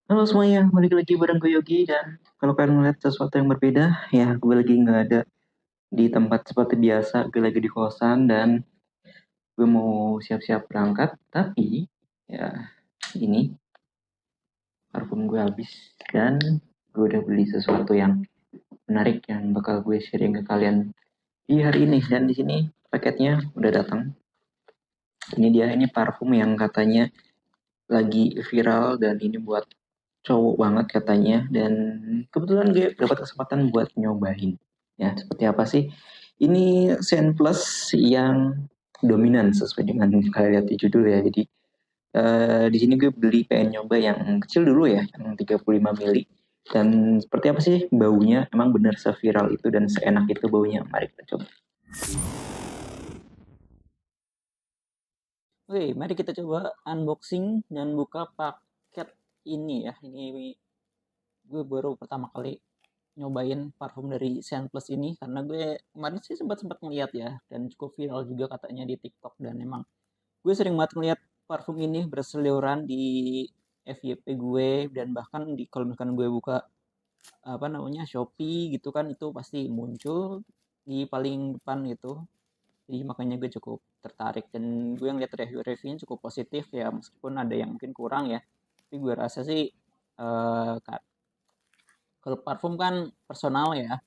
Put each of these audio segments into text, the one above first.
Halo semuanya, balik lagi bareng gue Yogi dan kalau kalian ngeliat sesuatu yang berbeda, ya gue lagi nggak ada di tempat seperti biasa, gue lagi di kosan dan gue mau siap-siap berangkat, tapi ya ini parfum gue habis dan gue udah beli sesuatu yang menarik yang bakal gue sharing ke kalian di hari ini dan di sini paketnya udah datang. Ini dia, ini parfum yang katanya lagi viral dan ini buat cowok banget katanya dan kebetulan gue dapat kesempatan buat nyobain ya seperti apa sih ini Sen Plus yang dominan sesuai dengan kalian lihat di judul ya. Jadi di sini gue beli pengen nyoba yang kecil dulu ya, yang 35 mili. Dan seperti apa sih baunya, emang bener seviral itu dan seenak itu baunya, mari kita coba. Oke, mari kita coba unboxing dan buka paket ini ya. Ini gue baru pertama kali nyobain parfum dari Scent Plus ini karena gue kemarin sih sempat sempat ngeliat ya dan cukup viral juga katanya di TikTok dan emang gue sering banget ngeliat parfum ini berseliweran di FYP gue dan bahkan di kalau misalkan gue buka apa namanya Shopee gitu kan itu pasti muncul di paling depan gitu. Jadi makanya gue cukup tertarik dan gue ngeliat review-reviewnya cukup positif ya meskipun ada yang mungkin kurang ya. Tapi gue rasa sih eh, kalau parfum kan personal ya,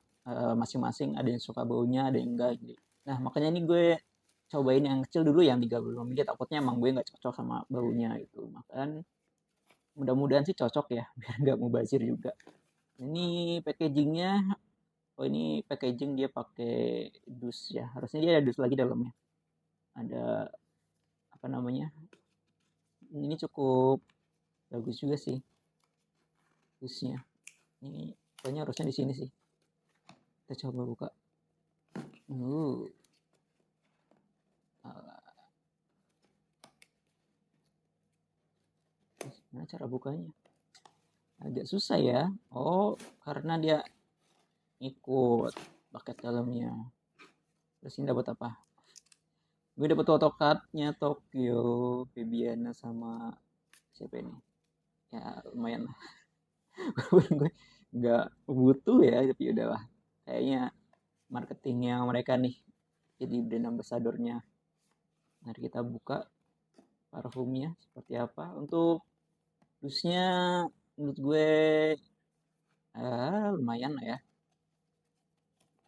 masing-masing ada yang suka baunya, ada yang enggak gitu. Nah, makanya ini gue cobain yang kecil dulu yang 35 ml, takutnya emang gue nggak cocok sama baunya gitu. Makanya mudah-mudahan sih cocok ya, biar nggak mubazir juga. Ini packagingnya, oh ini packaging dia pakai dus ya, harusnya dia ada dus lagi dalamnya. Ada apa namanya? Ini cukup bagus juga sih dusnya. Ini pokoknya harusnya di sini sih. Kita coba buka. Uh, Gimana cara bukanya? Agak susah ya. Oh, karena dia ikut paket dalamnya. Terus ini dapat apa? Gue dapat photocardnya Tokyo, Febiana sama siapa ini? Ya lumayan lah. Gue nggak butuh ya, tapi udahlah. Kayaknya marketingnya mereka nih jadi brand ambassadornya. Mari kita buka parfumnya seperti apa. Untuk dusnya menurut gue lumayan lah ya.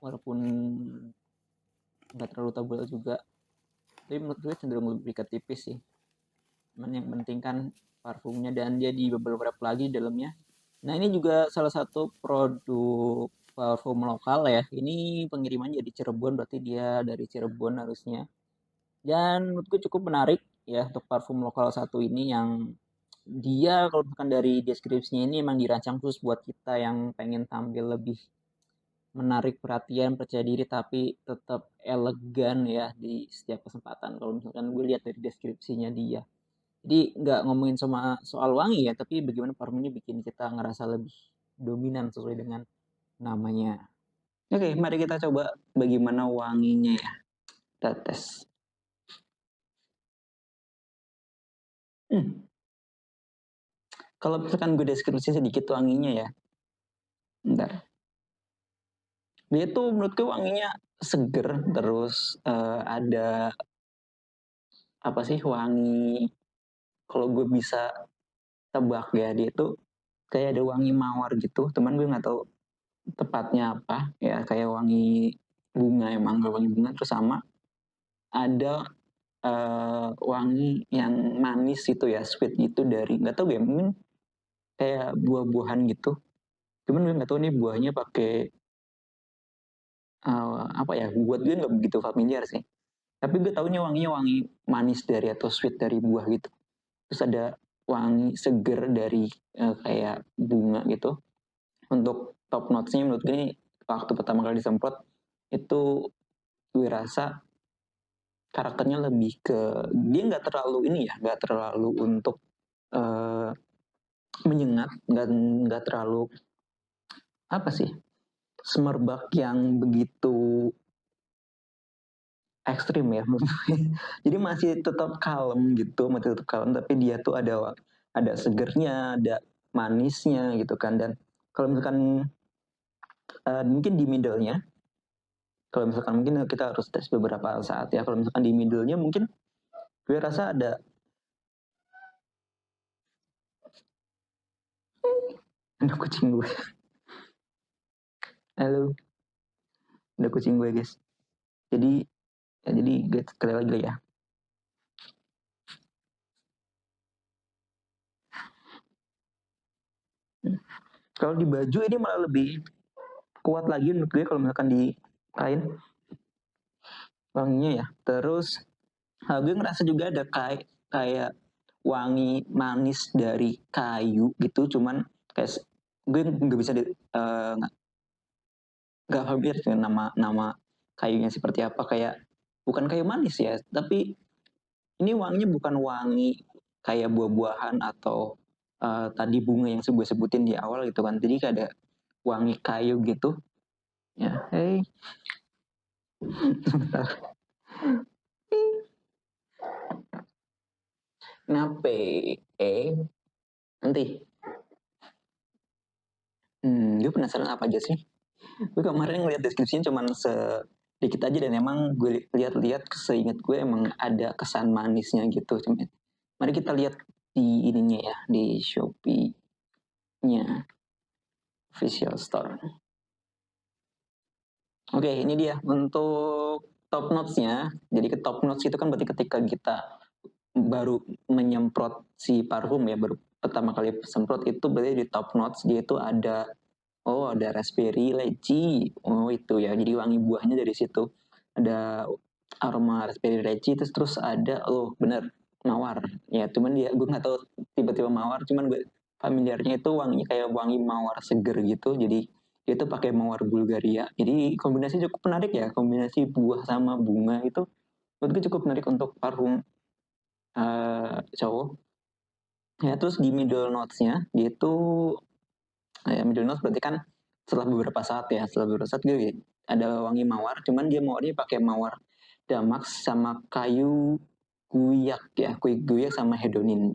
Walaupun nggak terlalu tebal juga, tapi menurut gue cenderung lebih ke tipis sih. Cuman yang penting kan parfumnya dan dia di beberapa lagi di dalamnya. Nah ini juga salah satu produk parfum lokal ya. Ini pengirimannya di Cirebon, berarti dia dari Cirebon harusnya. Dan menurut gue cukup menarik ya untuk parfum lokal satu ini yang dia kalau misalkan dari deskripsinya ini emang dirancang khusus buat kita yang pengen tampil lebih menarik perhatian, percaya diri tapi tetap elegan ya di setiap kesempatan. Kalau misalkan gue lihat dari deskripsinya dia. Jadi nggak ngomongin sama soal wangi ya, tapi bagaimana parfum ini bikin kita ngerasa lebih dominan sesuai dengan namanya. Oke, mari kita coba bagaimana wanginya ya. Kita tes. Hmm, Kalau misalkan gue deskripsi sedikit wanginya ya. Bentar. Dia tuh menurut gue wanginya seger, terus ada apa sih wangi, kalau gue bisa tebak ya, dia tuh kayak ada wangi mawar gitu, teman gue nggak tahu tepatnya apa ya, kayak wangi bunga, emang gak wangi bunga, terus sama ada wangi yang manis itu ya, sweet itu dari nggak tahu gue, mungkin kayak buah-buahan gitu, cuman gue nggak tahu nih buahnya pakai apa ya, buat gue nggak begitu familiar sih, tapi gue taunya wanginya wangi manis dari atau sweet dari buah gitu, terus ada wangi seger dari kayak bunga gitu. Untuk top notesnya menurut gue waktu pertama kali disemprot itu gue rasa karakternya lebih ke, dia nggak terlalu ini ya, nggak terlalu untuk uh, menyengat, nggak terlalu apa sih, semerbak yang begitu ekstrim ya. Jadi masih tetap kalem gitu, masih tetap kalem, tapi dia tuh ada segernya, ada manisnya gitu kan. Dan kalau misalkan mungkin di middle-nya, kalau misalkan mungkin kita harus tes beberapa saat ya. Kalau misalkan di middle-nya mungkin gue rasa ada kucing gue. Halo, ada kucing gue guys. Jadi gue sekali lagi ya. Kalau di baju ini malah lebih kuat lagi menurut gue kalau misalkan di kain wanginya ya. Terus gue ngerasa juga ada kayak wangi manis dari kayu gitu, cuman kayak gue nggak bisa nggak familiar dengan nama kayunya seperti apa. Kayak bukan kayu manis ya, tapi ini wanginya bukan wangi kayak buah-buahan atau tadi bunga yang gue sebutin di awal gitu kan. Jadi kayak ada wangi kayu gitu ya. Hey, sebentar. Kenapa? Nanti. Gue penasaran apa aja sih? Gue kemarin ngeliat deskripsinya cuman sedikit aja, dan emang gue lihat-lihat seingat gue emang ada kesan manisnya gitu. Cuman, mari kita lihat di ininya ya, di Shopee-nya official store. Oke, ini dia untuk top notes-nya. Jadi ke top notes itu kan berarti ketika kita baru menyemprot si parfum ya, baru pertama kali semprot itu berarti di top notes dia itu ada raspberry, leci. Oh itu ya, jadi wangi buahnya dari situ. Ada aroma raspberry, leci, terus ada bener, mawar. Ya cuman gue nggak tahu tiba-tiba mawar, cuman gue familiarnya itu wanginya kayak wangi mawar seger gitu. Jadi dia itu pakai mawar Bulgaria. Jadi kombinasi cukup menarik ya, kombinasi buah sama bunga itu menurut gue cukup menarik untuk parfum cowok. Ya terus di middle notes-nya dia itu middle notes berarti kan setelah beberapa saat gue ada wangi mawar, cuman dia mawarnya pakai mawar damax sama kayu guyak ya, kayu guyak sama hedonin.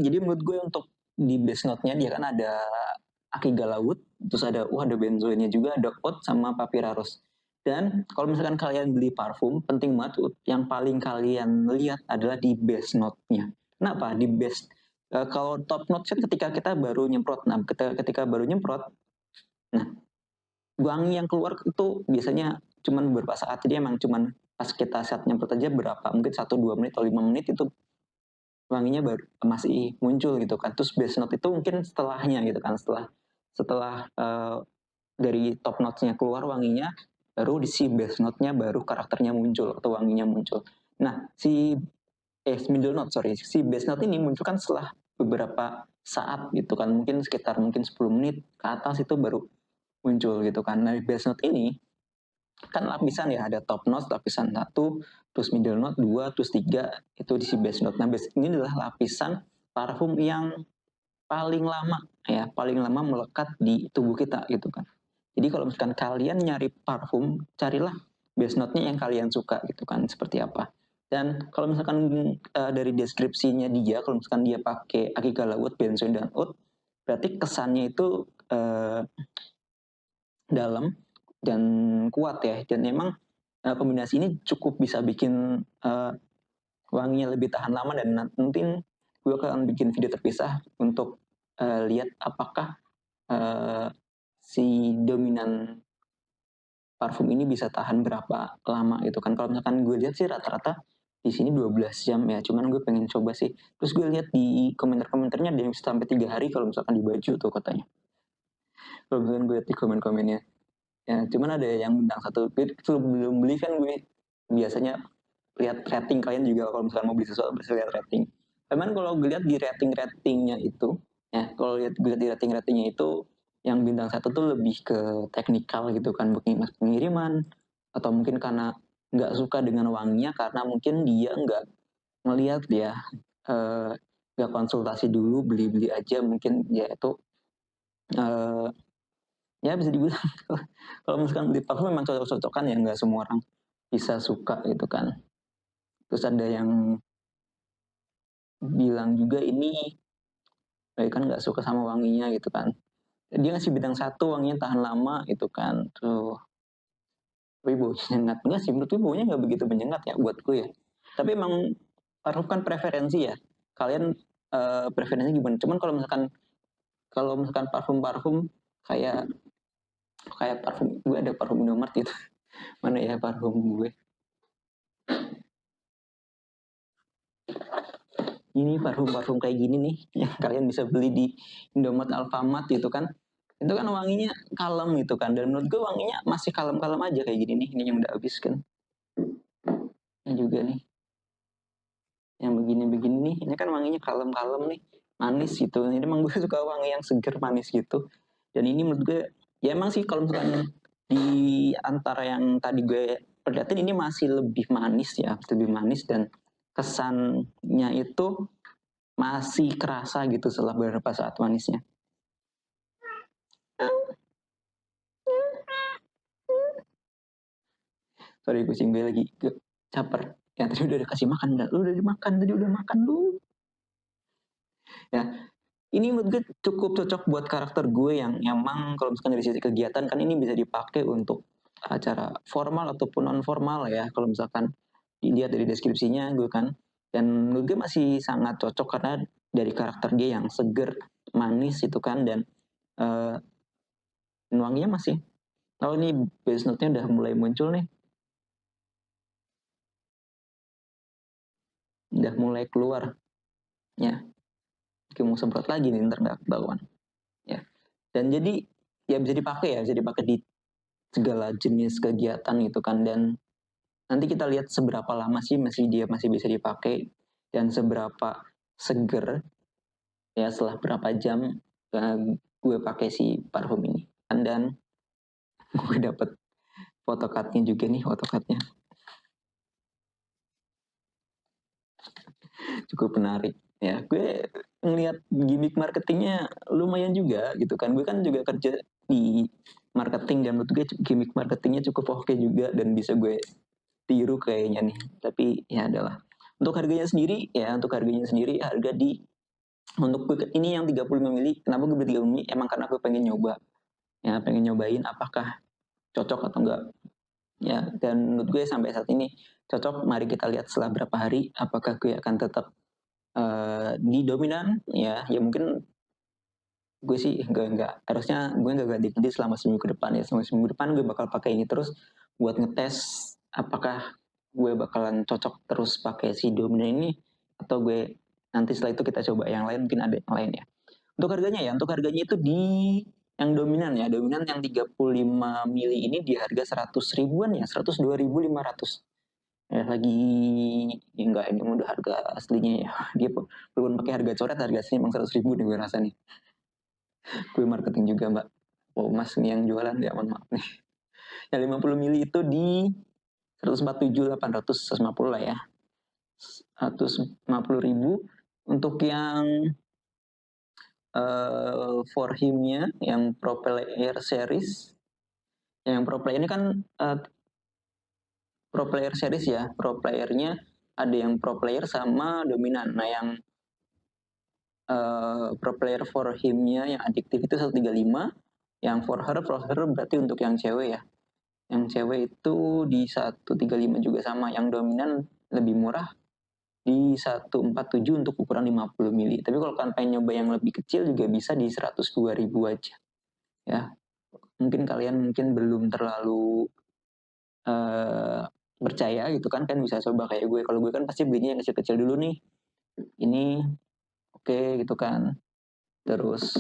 Jadi menurut gue untuk di base note-nya dia kan ada akiga laut, terus ada benzoinnya juga, ada oud sama papyrus. Dan kalau misalkan kalian beli parfum, penting banget yang paling kalian lihat adalah di base note-nya. Kenapa? Di base kalau top note kan ketika kita baru nyemprot. Nah, ketika baru nyemprot, nah wangi yang keluar itu biasanya cuman beberapa saat. Jadi emang cuman pas kita saat nyemprot aja berapa, mungkin 1-2 menit atau 5 menit itu wanginya baru masih muncul gitu kan. Terus base note itu mungkin setelahnya gitu kan, setelah dari top notes-nya keluar wanginya, baru di si base note-nya baru karakternya muncul atau wanginya muncul. Nah middle note, si base note ini muncul kan setelah beberapa saat gitu kan, mungkin sekitar 10 menit ke atas itu baru muncul gitu kan. Nah base note ini kan lapisan ya, ada top note lapisan 1, terus middle note 2, terus 3 itu di si base note. Nah ini adalah lapisan parfum yang paling lama melekat di tubuh kita gitu kan. Jadi kalau misalkan kalian nyari parfum, carilah base note-nya yang kalian suka gitu kan, seperti apa. Dan kalau misalkan dari deskripsinya dia, kalau misalkan dia pakai akika laut, benzoin dan oud, berarti kesannya itu dalam dan kuat ya. Dan memang kombinasi ini cukup bisa bikin wanginya lebih tahan lama. Dan nanti gue akan bikin video terpisah untuk lihat apakah si dominan parfum ini bisa tahan berapa lama gitu kan. Kalau misalkan gue lihat sih rata-rata di sini 12 jam ya, cuman gue pengen coba sih. Terus gue lihat di komentar-komentarnya ada yang sampai 3 hari kalau misalkan di baju tuh katanya. Kalau misalkan gue lihat di komen-komennya ya, cuman ada yang bintang 1. Gue sebelum beli kan gue biasanya lihat rating kalian juga, kalau misalkan mau beli sesuatu bisa lihat rating. Cuman kalau gue lihat di ratingnya itu ya, kalau gue lihat di ratingnya itu yang bintang 1 tuh lebih ke teknikal gitu kan, pengiriman, atau mungkin karena nggak suka dengan wanginya, karena mungkin dia nggak melihat ya, nggak konsultasi dulu, beli aja mungkin ya. Itu ya bisa dibilang kalau misalkan beli parfum memang cocok-cocokan ya, nggak semua orang bisa suka gitu kan. Terus ada yang bilang juga ini gue kan nggak suka sama wanginya gitu kan. Dia ngasih bintang 1, wanginya tahan lama gitu kan. Tuh, tapi baunya nyengat. Enggak sih, menurut gue baunya nggak begitu menyengat ya buat gue ya. Tapi emang parfum kan preferensi ya. Kalian preferensi gimana? Cuman kalau misalkan parfum-parfum kayak kayak parfum gue, ada parfum Indomaret gitu. Mana ya parfum gue? Ini parfum-parfum kayak gini nih yang kalian bisa beli di Indomaret, Alfamart gitu kan. Itu kan wanginya kalem gitu kan. Dan menurut gue wanginya masih kalem-kalem aja kayak gini nih. Ini yang udah habis kan. Ini juga nih. Yang begini-begini nih. Ini kan wanginya kalem-kalem nih. Manis gitu. Ini emang gue suka wangi yang seger manis gitu. Dan ini menurut gue, ya emang sih kalau misalkan di antara yang tadi gue perlihatin ini masih lebih manis ya. Lebih manis dan kesannya itu masih kerasa gitu setelah beberapa saat manisnya. Sorry kucing gue lagi caper. Ya tadi udah kasih makan, lu udah dimakan, tadi udah makan lu. Ya, ini menurut gue cukup cocok buat karakter gue yang emang kalau misalkan dari sisi kegiatan kan ini bisa dipakai untuk acara formal ataupun non formal ya. Kalau misalkan dilihat dari deskripsinya gue kan, dan menurut gue masih sangat cocok karena dari karakter dia yang seger, manis itu kan, dan uh, wanginya masih. Oh ini base note-nya udah mulai muncul nih, udah mulai keluar ya. Oke, mau semprot lagi nih ntar nggak ketahuan ya. Dan jadi ya bisa dipakai ya, bisa dipakai di segala jenis kegiatan gitu kan. Dan nanti kita lihat seberapa lama sih dia masih bisa dipakai dan seberapa seger ya setelah berapa jam gue pakai si parfum ini. Dan gue dapet photocardnya juga nih, photocardnya cukup menarik ya. Gue ngeliat gimmick marketingnya lumayan juga gitu kan. Gue kan juga kerja di marketing dan menurut gue gimmick marketingnya cukup oke juga dan bisa gue tiru kayaknya nih. Tapi ya adalah untuk harganya sendiri ya, untuk harganya sendiri harga di untuk gue ini yang 35 mili. Kenapa gue beli 35 mili? Emang karena gue pengen nyoba ya, pengen nyobain apakah cocok atau enggak ya. Dan menurut gue sampai saat ini cocok. Mari kita lihat setelah berapa hari apakah gue akan tetap di dominan ya. Ya mungkin gue sih enggak, harusnya gue enggak ganti-ganti selama seminggu ke depan ya. Selama seminggu depan gue bakal pakai ini terus buat ngetes apakah gue bakalan cocok terus pakai si dominan ini atau gue nanti setelah itu kita coba yang lain, mungkin ada yang lain ya. Untuk harganya itu di yang dominan ya, dominan yang 35 mili ini di harga 100 ribuan ya, 102.500. Ya lagi ya enggak, ini udah harga aslinya ya. Dia belum pakai harga coret, harga aslinya emang 100 ribu nih gue rasa nih. Gue marketing juga mbak. Oh mas nih yang jualan ya, mohon maaf nih. Yang 50 mili itu di 147.800, 150 lah ya. 150.000. Untuk yang for him-nya yang pro player series, yang pro player ini kan pro player series ya. Pro playernya ada yang pro player sama dominan. Nah yang pro player for him-nya yang adiktif itu 135, yang for her berarti untuk yang cewek ya. Yang cewek itu di 135 juga sama. Yang dominan lebih murah di 147 untuk ukuran 50 mili. Tapi kalau kalian pengen nyoba yang lebih kecil juga bisa di 102.000 aja. Ya, mungkin kalian belum terlalu percaya gitu kan bisa coba kayak gue. Kalau gue kan pasti belinya yang kecil-kecil dulu nih. Ini oke gitu kan. Terus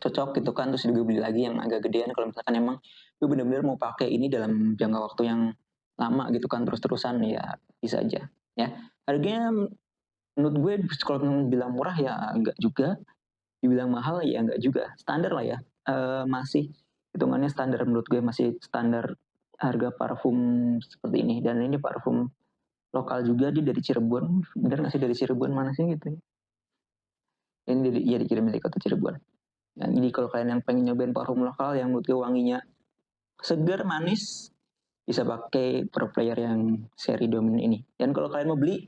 cocok gitu kan, terus juga beli lagi yang agak gedean kalau misalkan emang gue bener-bener mau pakai ini dalam jangka waktu yang lama gitu kan, terus-terusan ya bisa aja ya. Harganya menurut gue kalau bilang murah ya enggak juga, dibilang mahal ya enggak juga, standar lah ya. Masih hitungannya standar, menurut gue masih standar harga parfum seperti ini. Dan ini parfum lokal juga, dia dari Cirebon. Bener nggak sih dari Cirebon, mana sih gitu ya? Ini ya dikirim dari kota Cirebon. Nah, jadi kalau kalian yang pengen nyobain parfum lokal yang menurut gue wanginya segar, manis, bisa pakai pro player yang seri dominan ini. Dan kalau kalian mau beli,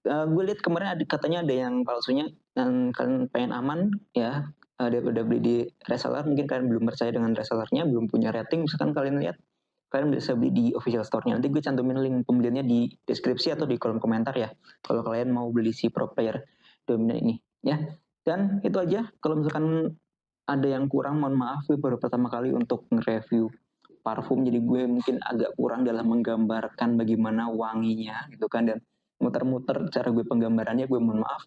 gue lihat kemarin katanya ada yang palsunya. dan kalian pengen aman ya, daripada beli di reseller, mungkin kalian belum percaya dengan resellernya, belum punya rating, misalkan kalian lihat, kalian bisa beli di official store-nya. Nanti gue cantumin link pembeliannya di deskripsi atau di kolom komentar ya, kalau kalian mau beli si Pro Player Dominan ini ya. Dan itu aja, kalau misalkan ada yang kurang, mohon maaf, gue baru pertama kali untuk nge-review parfum, jadi gue mungkin agak kurang dalam menggambarkan bagaimana wanginya gitu kan, dan muter-muter cara gue penggambarannya, gue mohon maaf.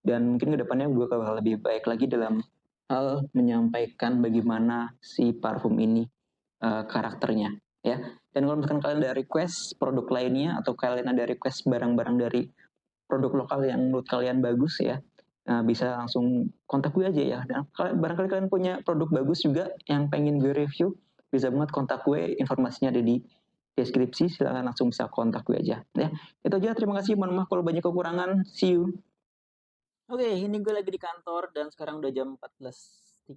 Dan mungkin kedepannya gue bakal lebih baik lagi dalam hal menyampaikan bagaimana si parfum ini karakternya ya. Dan kalau misalkan kalian ada request produk lainnya, atau kalian ada request barang-barang dari produk lokal yang menurut kalian bagus ya, bisa langsung kontak gue aja ya. Dan barangkali kalian punya produk bagus juga yang pengen gue review, bisa banget kontak gue, informasinya ada di deskripsi, silahkan langsung bisa kontak gue aja ya. Itu aja, terima kasih, mohon maaf kalau banyak kekurangan, see you. Oke, ini gue lagi di kantor dan sekarang udah jam 14.35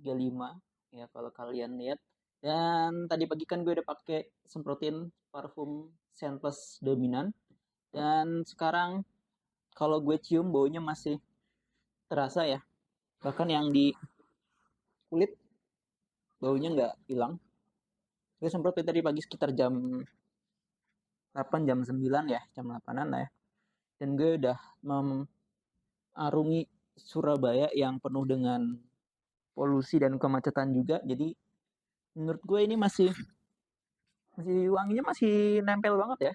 ya kalau kalian lihat. Dan tadi pagi kan gue udah pakai semprotin parfum Scentless Dominan, dan sekarang kalau gue cium baunya masih terasa ya. Bahkan yang di kulit baunya nggak hilang. Gue semprotin tadi pagi sekitar jam 8, jam 9 ya, jam 8-an lah ya. Dan gue udah mengarungi Surabaya yang penuh dengan polusi dan kemacetan juga. Jadi menurut gue ini masih wanginya masih nempel banget ya.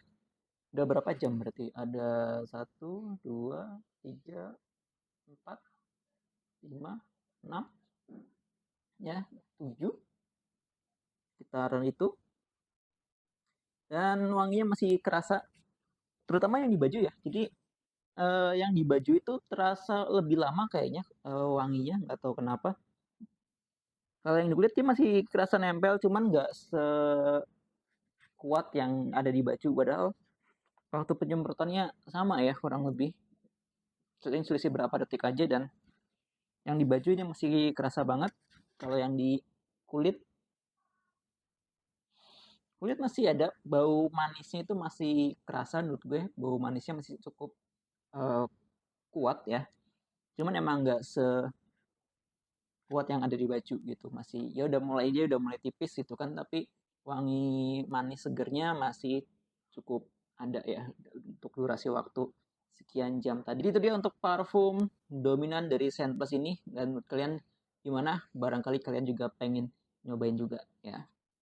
Udah berapa jam berarti? Ada 1, 2, 3, 4, 5, 6 ya, 7 sekitaran itu. Dan wanginya masih kerasa, terutama yang di baju ya. Jadi yang di baju itu terasa lebih lama kayaknya wanginya, nggak tahu kenapa. Kalau yang di kulit dia masih kerasa nempel, cuman nggak sekuat yang ada di baju. Padahal waktu penyemprotannya sama ya, kurang lebih selisih berapa detik aja, dan yang di baju ini masih kerasa banget. Kalau yang di kulit masih ada bau manisnya, itu masih kerasa menurut gue. Bau manisnya masih cukup kuat ya. Cuman emang nggak sekuat yang ada di baju gitu. Masih ya udah mulai tipis gitu kan, tapi wangi manis segernya masih cukup ada ya untuk durasi waktu sekian jam tadi. Itu dia untuk parfum Dominan dari Scent Plus ini. Dan menurut kalian gimana? Barangkali kalian juga pengen nyobain juga ya.